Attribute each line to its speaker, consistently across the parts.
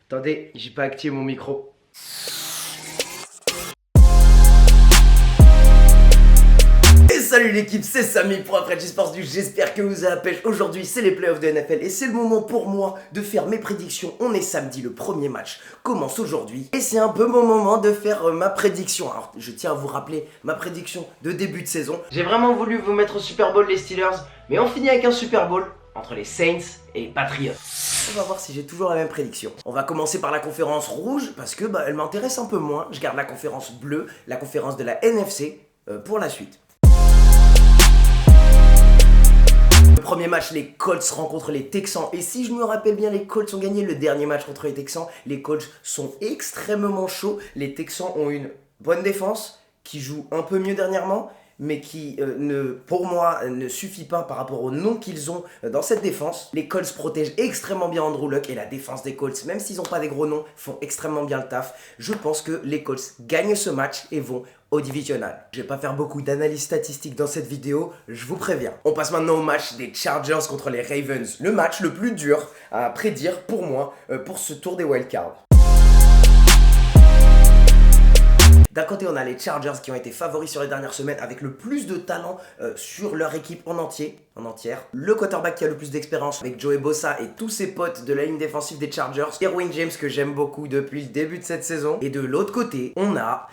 Speaker 1: Attendez, j'ai pas activé mon micro. Et salut l'équipe, c'est Samy pour Après Sports du. J'espère que vous avez la pêche. Aujourd'hui, c'est les playoffs de NFL et c'est le moment pour moi de faire mes prédictions. On est samedi, le premier match commence aujourd'hui et c'est un peu mon moment de faire ma prédiction. Alors, je tiens à vous rappeler ma prédiction de début de saison. J'ai vraiment voulu vous mettre au Super Bowl les Steelers, mais on finit avec un Super Bowl entre les Saints et les Patriots. On va voir si j'ai toujours la même prédiction. On va commencer par la conférence rouge parce que elle m'intéresse un peu moins. Je garde la conférence bleue, la conférence de la NFC pour la suite. Le premier match, les Colts rencontrent les Texans. Et si je me rappelle bien, les Colts ont gagné le dernier match contre les Texans. Les Colts sont extrêmement chauds. Les Texans ont une bonne défense qui joue un peu mieux dernièrement, mais qui, pour moi, ne suffit pas par rapport au nom qu'ils ont dans cette défense. Les Colts protègent extrêmement bien Andrew Luck et la défense des Colts, même s'ils n'ont pas des gros noms, font extrêmement bien le taf. Je pense que les Colts gagnent ce match et vont au divisional. Je vais pas faire beaucoup d'analyse statistique dans cette vidéo, je vous préviens. On passe maintenant au match des Chargers contre les Ravens. Le match le plus dur à prédire pour moi pour ce tour des wildcards. D'un côté, on a les Chargers qui ont été favoris sur les dernières semaines avec le plus de talent sur leur équipe en entière. Le quarterback qui a le plus d'expérience avec Joey Bosa et tous ses potes de la ligne défensive des Chargers. Derwin James que j'aime beaucoup depuis le début de cette saison. Et de l'autre côté, on a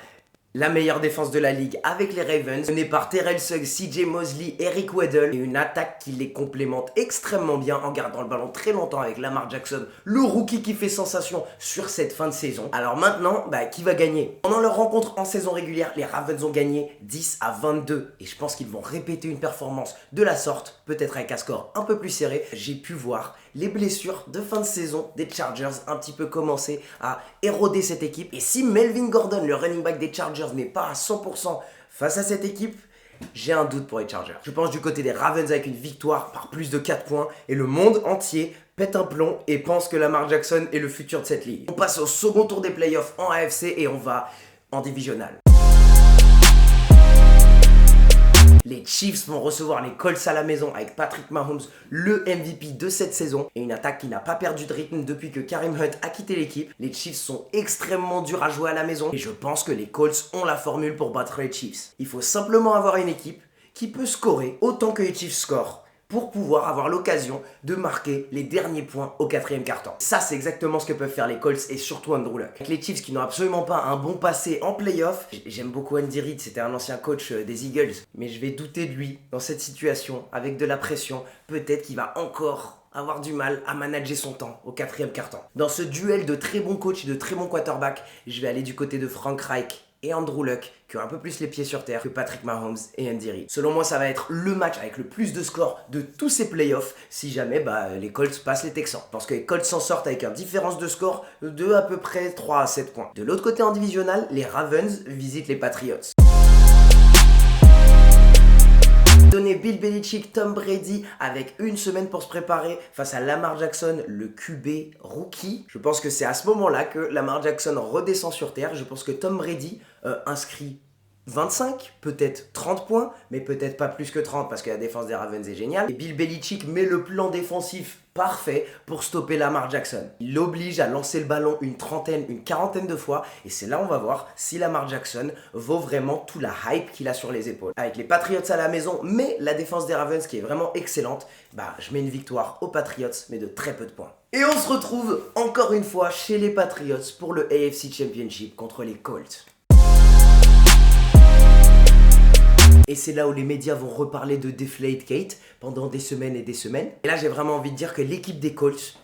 Speaker 1: la meilleure défense de la ligue avec les Ravens, menée par Terrell Suggs, CJ Mosley, Eric Weddle, et une attaque qui les complémente extrêmement bien en gardant le ballon très longtemps avec Lamar Jackson, le rookie qui fait sensation sur cette fin de saison. Alors maintenant, qui va gagner? Pendant leur rencontre en saison régulière, les Ravens ont gagné 10-22 et je pense qu'ils vont répéter une performance de la sorte, peut-être avec un score un peu plus serré. J'ai pu voir les blessures de fin de saison des Chargers un petit peu commencer à éroder cette équipe. Et si Melvin Gordon, le running back des Chargers, n'est pas à 100% face à cette équipe, j'ai un doute pour les Chargers. Je pense du côté des Ravens avec une victoire par plus de 4 points et le monde entier pète un plomb et pense que Lamar Jackson est le futur de cette ligue. On passe au second tour des playoffs en AFC et on va en divisional. Les Chiefs vont recevoir les Colts à la maison avec Patrick Mahomes, le MVP de cette saison, et une attaque qui n'a pas perdu de rythme depuis que Kareem Hunt a quitté l'équipe. Les Chiefs sont extrêmement durs à jouer à la maison et je pense que les Colts ont la formule pour battre les Chiefs. Il faut simplement avoir une équipe qui peut scorer autant que les Chiefs scorent pour pouvoir avoir l'occasion de marquer les derniers points au quatrième quart-temps. Ça, c'est exactement ce que peuvent faire les Colts et surtout Andrew Luck. Avec les Chiefs qui n'ont absolument pas un bon passé en playoff, j'aime beaucoup Andy Reid, c'était un ancien coach des Eagles, mais je vais douter de lui dans cette situation, avec de la pression. Peut-être qu'il va encore avoir du mal à manager son temps au quatrième quart-temps. Dans ce duel de très bons coachs et de très bons quarterbacks, je vais aller du côté de Frank Reich et Andrew Luck, qui ont un peu plus les pieds sur terre que Patrick Mahomes et Andy Reid. Selon moi, ça va être le match avec le plus de scores de tous ces playoffs si jamais les Colts passent les Texans. Parce que les Colts s'en sortent avec une différence de score de à peu près 3 à 7 points. De l'autre côté en divisional, les Ravens visitent les Patriots. Donner Bill Belichick, Tom Brady avec une semaine pour se préparer face à Lamar Jackson, le QB rookie. Je pense que c'est à ce moment-là que Lamar Jackson redescend sur terre. Je pense que Tom Brady inscrit 25, peut-être 30 points, mais peut-être pas plus que 30 parce que la défense des Ravens est géniale. Et Bill Belichick met le plan défensif parfait pour stopper Lamar Jackson. Il l'oblige à lancer le ballon une quarantaine de fois et c'est là on va voir si Lamar Jackson vaut vraiment tout la hype qu'il a sur les épaules. Avec les Patriots à la maison, mais la défense des Ravens qui est vraiment excellente, je mets une victoire aux Patriots, mais de très peu de points. Et on se retrouve encore une fois chez les Patriots pour le AFC Championship contre les Colts. Et c'est là où les médias vont reparler de Deflategate pendant des semaines et des semaines. Et là, j'ai vraiment envie de dire que l'équipe des Colts,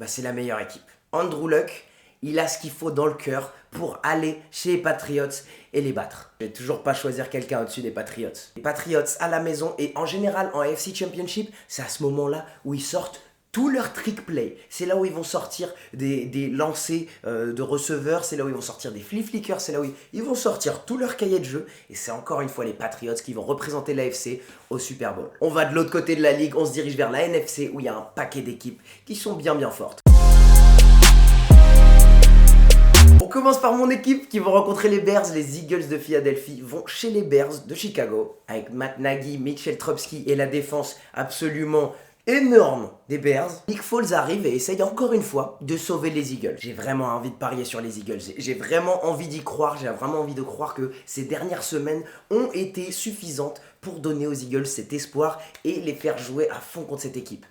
Speaker 1: c'est la meilleure équipe. Andrew Luck, il a ce qu'il faut dans le cœur pour aller chez les Patriots et les battre. Je vais toujours pas choisir quelqu'un au-dessus des Patriots. Les Patriots à la maison et en général en AFC Championship, c'est à ce moment-là où ils sortent tout leur trick play. C'est là où ils vont sortir des lancers de receveurs, c'est là où ils vont sortir des flip-flickers, c'est là où ils vont sortir tout leur cahier de jeu. Et c'est encore une fois les Patriots qui vont représenter l'AFC au Super Bowl. On va de l'autre côté de la ligue, on se dirige vers la NFC où il y a un paquet d'équipes qui sont bien fortes. On commence par mon équipe qui vont rencontrer les Bears. Les Eagles de Philadelphie vont chez les Bears de Chicago avec Matt Nagy, Mitchell Trubisky et la défense absolument énorme des Bears, Nick Foles arrive et essaye encore une fois de sauver les Eagles. J'ai vraiment envie de parier sur les Eagles. J'ai vraiment envie d'y croire. J'ai vraiment envie de croire que ces dernières semaines ont été suffisantes pour donner aux Eagles cet espoir et les faire jouer à fond contre cette équipe.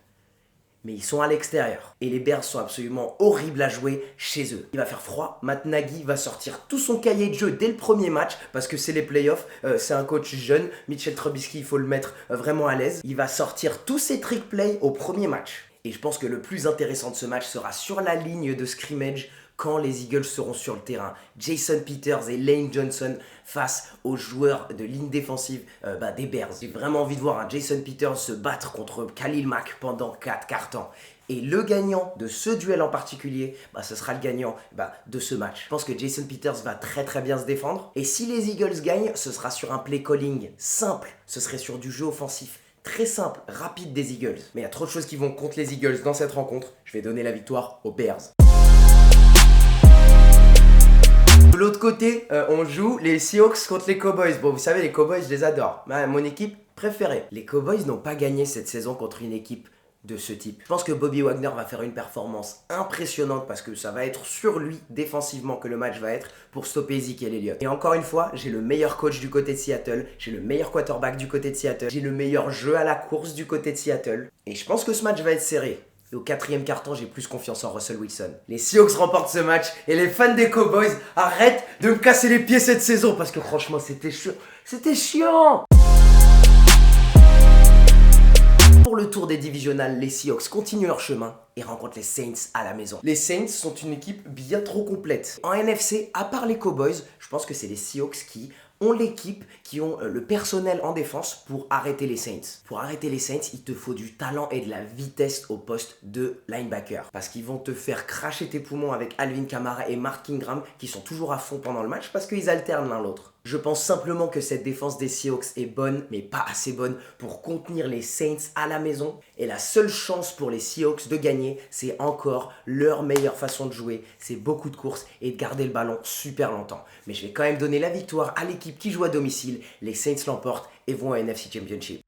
Speaker 1: Mais ils sont à l'extérieur. Et les Bears sont absolument horribles à jouer chez eux. Il va faire froid. Matt Nagy va sortir tout son cahier de jeu dès le premier match parce que c'est les playoffs. C'est un coach jeune. Mitchell Trubisky, il faut le mettre vraiment à l'aise. Il va sortir tous ses trick plays au premier match. Et je pense que le plus intéressant de ce match sera sur la ligne de scrimmage quand les Eagles seront sur le terrain. Jason Peters et Lane Johnson face aux joueurs de ligne défensive des Bears. J'ai vraiment envie de voir un Jason Peters se battre contre Khalil Mack pendant 4 quarts temps. Et le gagnant de ce duel en particulier, ce sera le gagnant de ce match. Je pense que Jason Peters va très très bien se défendre. Et si les Eagles gagnent, ce sera sur un play calling simple. Ce serait sur du jeu offensif très simple, rapide des Eagles. Mais il y a trop de choses qui vont contre les Eagles dans cette rencontre. Je vais donner la victoire aux Bears. De l'autre côté, on joue les Seahawks contre les Cowboys. Bon, vous savez, les Cowboys, je les adore. Mon équipe préférée. Les Cowboys n'ont pas gagné cette saison contre une équipe de ce type. Je pense que Bobby Wagner va faire une performance impressionnante parce que ça va être sur lui défensivement que le match va être pour stopper Ezekiel Elliott. Et encore une fois, j'ai le meilleur coach du côté de Seattle, j'ai le meilleur quarterback du côté de Seattle, j'ai le meilleur jeu à la course du côté de Seattle. Et je pense que ce match va être serré. Et au 4e quart-temps, j'ai plus confiance en Russell Wilson. Les Seahawks remportent ce match et les fans des Cowboys arrêtent de me casser les pieds cette saison parce que franchement, c'était chiant. C'était chiant. Pour le tour des divisionales, les Seahawks continuent leur chemin et rencontrent les Saints à la maison. Les Saints sont une équipe bien trop complète. En NFC, à part les Cowboys, je pense que c'est les Seahawks qui ont l'équipe, qui ont le personnel en défense pour arrêter les Saints. Pour arrêter les Saints, il te faut du talent et de la vitesse au poste de linebacker. Parce qu'ils vont te faire cracher tes poumons avec Alvin Kamara et Mark Ingram qui sont toujours à fond pendant le match parce qu'ils alternent l'un l'autre. Je pense simplement que cette défense des Seahawks est bonne, mais pas assez bonne pour contenir les Saints à la maison. Et la seule chance pour les Seahawks de gagner, c'est encore leur meilleure façon de jouer. C'est beaucoup de courses et de garder le ballon super longtemps. Mais je vais quand même donner la victoire à l'équipe qui joue à domicile. Les Saints l'emportent et vont à NFC Championship.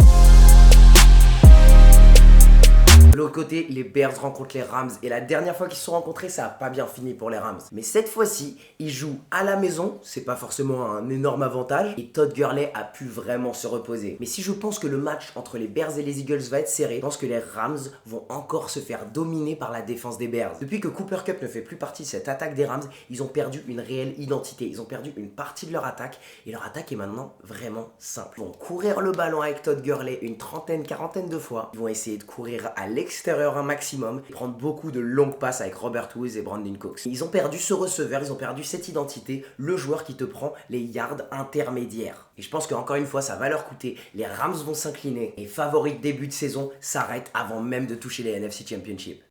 Speaker 1: De l'autre côté, les Bears rencontrent les Rams et la dernière fois qu'ils se sont rencontrés, ça n'a pas bien fini pour les Rams. Mais cette fois-ci, ils jouent à la maison, c'est pas forcément un énorme avantage et Todd Gurley a pu vraiment se reposer. Mais si je pense que le match entre les Bears et les Eagles va être serré, je pense que les Rams vont encore se faire dominer par la défense des Bears. Depuis que Cooper Kupp ne fait plus partie de cette attaque des Rams, ils ont perdu une réelle identité, ils ont perdu une partie de leur attaque et leur attaque est maintenant vraiment simple. Ils vont courir le ballon avec Todd Gurley une trentaine, quarantaine de fois, ils vont essayer de courir à l'extérieur un maximum et prendre beaucoup de longues passes avec Robert Woods et Brandon Cooks. Ils ont perdu ce receveur, ils ont perdu cette identité, le joueur qui te prend les yards intermédiaires. Et je pense qu'encore une fois, ça va leur coûter. Les Rams vont s'incliner et favoris de début de saison s'arrêtent avant même de toucher les NFC Championship.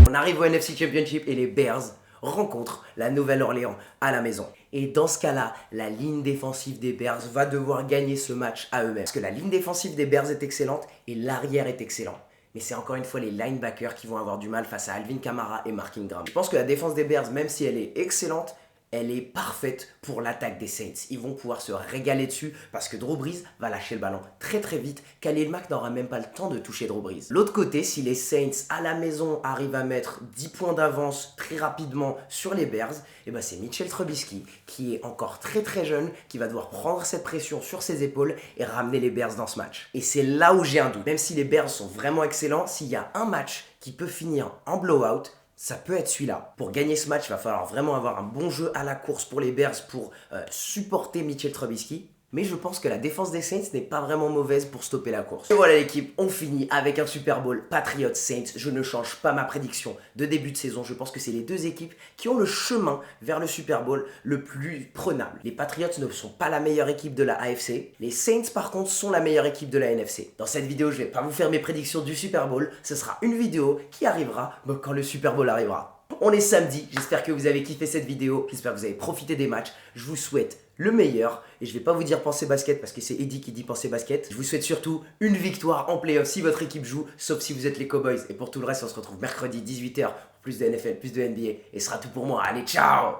Speaker 1: On arrive au NFC Championship et les Bears rencontrent la Nouvelle-Orléans à la maison. Et dans ce cas-là, la ligne défensive des Bears va devoir gagner ce match à eux-mêmes. Parce que la ligne défensive des Bears est excellente et l'arrière est excellent. Mais c'est encore une fois les linebackers qui vont avoir du mal face à Alvin Kamara et Mark Ingram. Je pense que la défense des Bears, même si elle est excellente, elle est parfaite pour l'attaque des Saints. Ils vont pouvoir se régaler dessus parce que Drew Brees va lâcher le ballon très très vite. Khalil Mack n'aura même pas le temps de toucher Drew Brees. L'autre côté, si les Saints à la maison arrivent à mettre 10 points d'avance très rapidement sur les Bears, c'est Mitchell Trubisky qui est encore très très jeune, qui va devoir prendre cette pression sur ses épaules et ramener les Bears dans ce match. Et c'est là où j'ai un doute. Même si les Bears sont vraiment excellents, s'il y a un match qui peut finir en blowout, ça peut être celui-là. Pour gagner ce match, il va falloir vraiment avoir un bon jeu à la course pour les Bears pour supporter Mitchell Trubisky. Mais je pense que la défense des Saints n'est pas vraiment mauvaise pour stopper la course. Et voilà l'équipe, on finit avec un Super Bowl Patriots Saints. Je ne change pas ma prédiction de début de saison. Je pense que c'est les deux équipes qui ont le chemin vers le Super Bowl le plus prenable. Les Patriots ne sont pas la meilleure équipe de la AFC. Les Saints par contre sont la meilleure équipe de la NFC. Dans cette vidéo, je ne vais pas vous faire mes prédictions du Super Bowl. Ce sera une vidéo qui arrivera quand le Super Bowl arrivera. On est samedi, j'espère que vous avez kiffé cette vidéo, j'espère que vous avez profité des matchs. Je vous souhaite le meilleur et je vais pas vous dire pensez basket parce que c'est Eddie qui dit pensez basket. Je vous souhaite surtout une victoire en playoff si votre équipe joue, sauf si vous êtes les Cowboys. Et pour tout le reste, on se retrouve mercredi 18h pour plus de NFL, plus de NBA et ce sera tout pour moi. Allez, ciao!